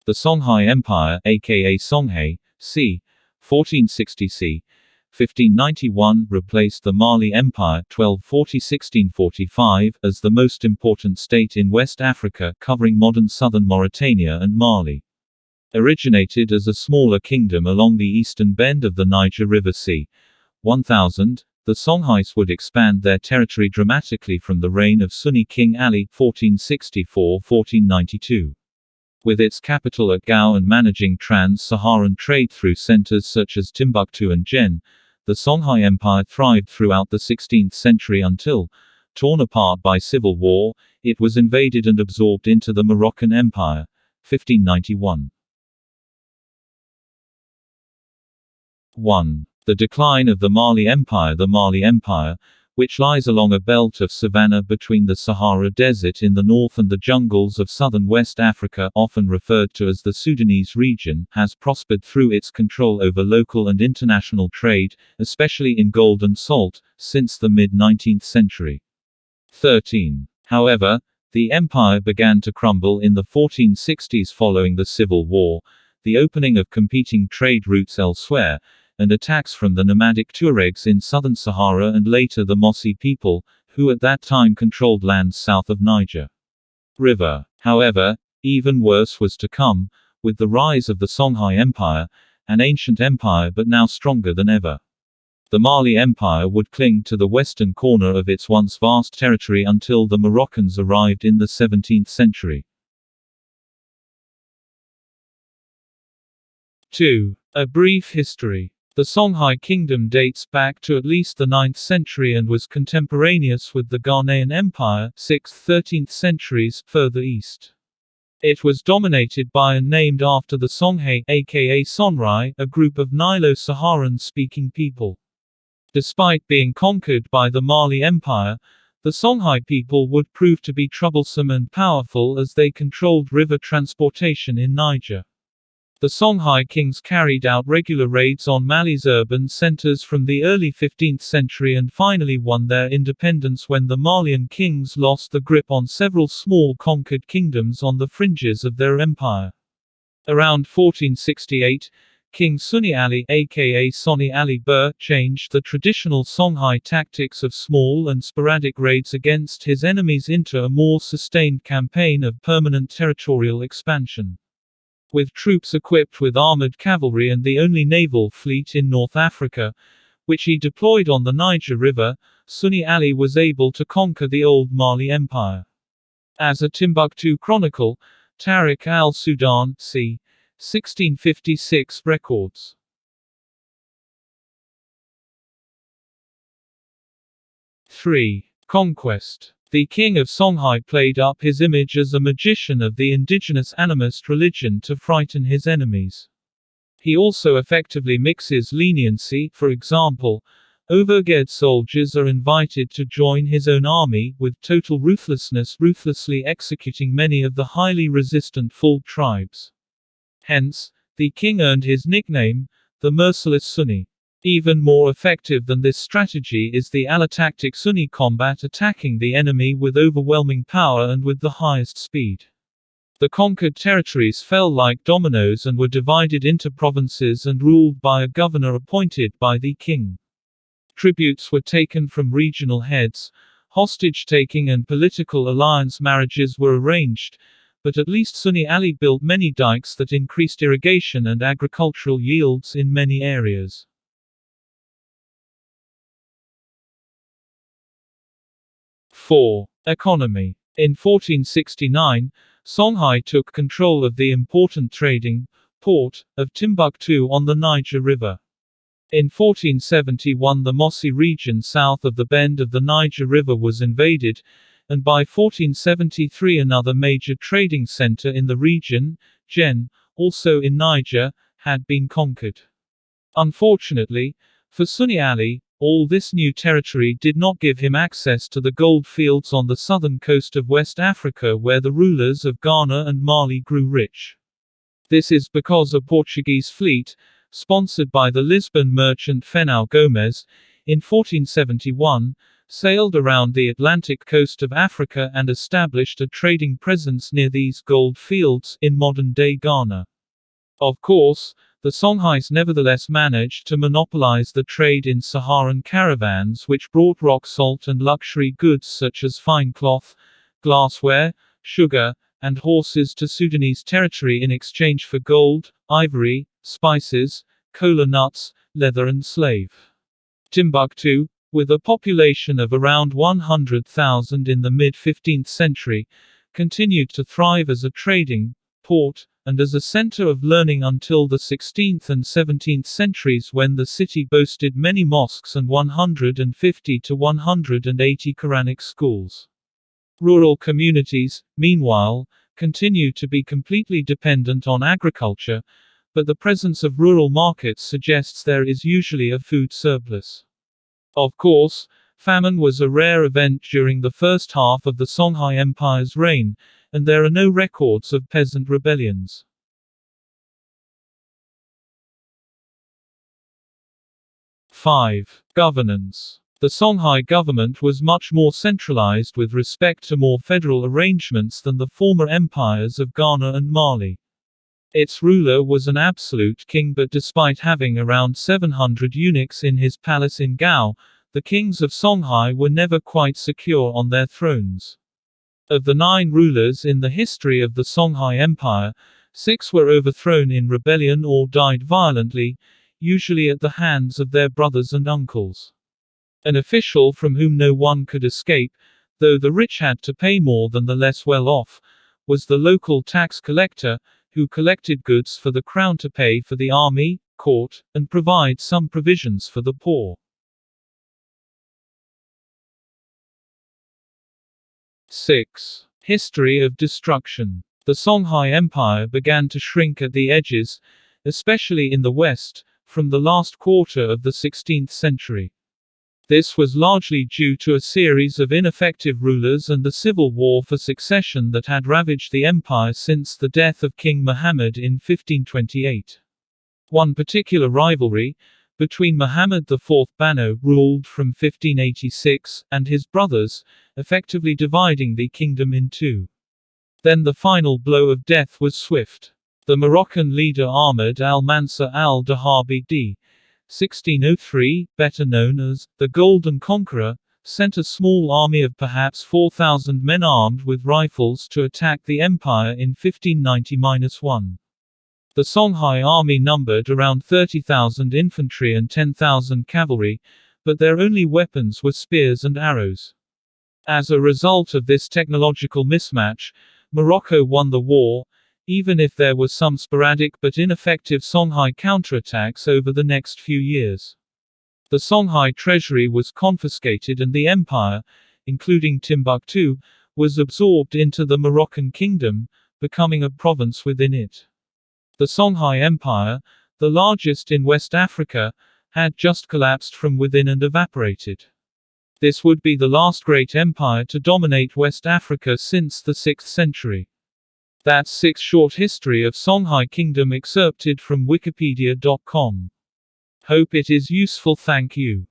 The Songhai Empire, aka Songhai, c. 1460 1591, replaced the Mali Empire 1240–1645 as the most important state in West Africa, covering modern southern Mauritania and Mali. Originated as a smaller kingdom along the eastern bend of the Niger River c. 1000, the Songhais would expand their territory dramatically from the reign of Sunni King Ali 1464–1492. With its capital at Gao and managing trans-Saharan trade through centers such as Timbuktu and Djenné, the Songhai Empire thrived throughout the 16th century until, torn apart by civil war, it was invaded and absorbed into the Moroccan Empire. 1591. 1. The decline of the Mali Empire. The Mali Empire, which lies along a belt of savanna between the Sahara Desert in the north and the jungles of southern West Africa, often referred to as the Sudanese region, has prospered through its control over local and international trade, especially in gold and salt, since the mid-19th century. 13. However, the empire began to crumble in the 1460s following the Civil War, the opening of competing trade routes elsewhere, and attacks from the nomadic Tuaregs in southern Sahara and later the Mossi people, who at that time controlled lands south of Niger River. However, even worse was to come, with the rise of the Songhai Empire, an ancient empire but now stronger than ever. The Mali Empire would cling to the western corner of its once vast territory until the Moroccans arrived in the 17th century. 2. A brief history. The Songhai kingdom dates back to at least the 9th century and was contemporaneous with the Ghanaian Empire, 6th–13th centuries, further east. It was dominated by and named after the Songhai, aka Songhai, a group of Nilo-Saharan-speaking people. Despite being conquered by the Mali Empire, the Songhai people would prove to be troublesome and powerful as they controlled river transportation in Niger. The Songhai kings carried out regular raids on Mali's urban centers from the early 15th century and finally won their independence when the Malian kings lost the grip on several small conquered kingdoms on the fringes of their empire. Around 1468, King Sunni Ali, aka Sonny Ali Bur, changed the traditional Songhai tactics of small and sporadic raids against his enemies into a more sustained campaign of permanent territorial expansion. With troops equipped with armored cavalry and the only naval fleet in North Africa, which he deployed on the Niger River, Sunni Ali was able to conquer the old Mali Empire. As a Timbuktu chronicle, Tariq al-Sudan, c. 1656 records. 3. Conquest. The king of Songhai played up his image as a magician of the indigenous animist religion to frighten his enemies. He also effectively mixes leniency. For example, Overged soldiers are invited to join his own army, with total ruthlessness ruthlessly executing many of the highly resistant Fulbe tribes. Hence, the king earned his nickname, the Merciless Sunni. Even more effective than this strategy is the allotactic Sunni combat, attacking the enemy with overwhelming power and with the highest speed. The conquered territories fell like dominoes and were divided into provinces and ruled by a governor appointed by the king. Tributes were taken from regional heads, hostage-taking and political alliance marriages were arranged, but at least Sunni Ali built many dikes that increased irrigation and agricultural yields in many areas. 4. Economy. In 1469, Songhai took control of the important trading port of Timbuktu on the Niger River. In 1471 the Mossi region south of the bend of the Niger River was invaded, and by 1473 another major trading center in the region, Djenné, also in Niger, had been conquered. Unfortunately, for Sunni Ali, all this new territory did not give him access to the gold fields on the southern coast of West Africa where the rulers of Ghana and Mali grew rich. This is because a Portuguese fleet, sponsored by the Lisbon merchant Fenão Gomes, in 1471, sailed around the Atlantic coast of Africa and established a trading presence near these gold fields in modern-day Ghana. Of course, the Songhais nevertheless managed to monopolize the trade in Saharan caravans which brought rock salt and luxury goods such as fine cloth, glassware, sugar, and horses to Sudanese territory in exchange for gold, ivory, spices, cola nuts, leather and slave. Timbuktu, with a population of around 100,000 in the mid-15th century, continued to thrive as a trading port and as a center of learning until the 16th and 17th centuries, when the city boasted many mosques and 150 to 180 Quranic schools. Rural communities, meanwhile, continue to be completely dependent on agriculture, but the presence of rural markets suggests there is usually a food surplus. Of course, famine was a rare event during the first half of the Songhai Empire's reign, and there are no records of peasant rebellions. 5. Governance. The Songhai government was much more centralized with respect to more federal arrangements than the former empires of Ghana and Mali. Its ruler was an absolute king, but despite having around 700 eunuchs in his palace in Gao, the kings of Songhai were never quite secure on their thrones. Of the 9 rulers in the history of the Songhai Empire, 6 were overthrown in rebellion or died violently, usually at the hands of their brothers and uncles. An official from whom no one could escape, though the rich had to pay more than the less well-off, was the local tax collector, who collected goods for the crown to pay for the army, court, and provide some provisions for the poor. 6. History of destruction. The Songhai Empire began to shrink at the edges, especially in the west, from the last quarter of the 16th century. This was largely due to a series of ineffective rulers and the civil war for succession that had ravaged the empire since the death of King Muhammad in 1528. One particular rivalry, between Muhammad IV Bano, ruled from 1586, and his brothers, effectively dividing the kingdom in two. Then the final blow of death was swift. The Moroccan leader Ahmed al-Mansur al-Dahabi d. 1603, better known as the Golden Conqueror, sent a small army of perhaps 4,000 men armed with rifles to attack the empire in 1590-1. The Songhai army numbered around 30,000 infantry and 10,000 cavalry, but their only weapons were spears and arrows. As a result of this technological mismatch, Morocco won the war, even if there were some sporadic but ineffective Songhai counterattacks over the next few years. The Songhai treasury was confiscated and the empire, including Timbuktu, was absorbed into the Moroccan kingdom, becoming a province within it. The Songhai Empire, the largest in West Africa, had just collapsed from within and evaporated. This would be the last great empire to dominate West Africa since the 6th century. That's 6 short history of Songhai Kingdom excerpted from Wikipedia.com. Hope it is useful. Thank you.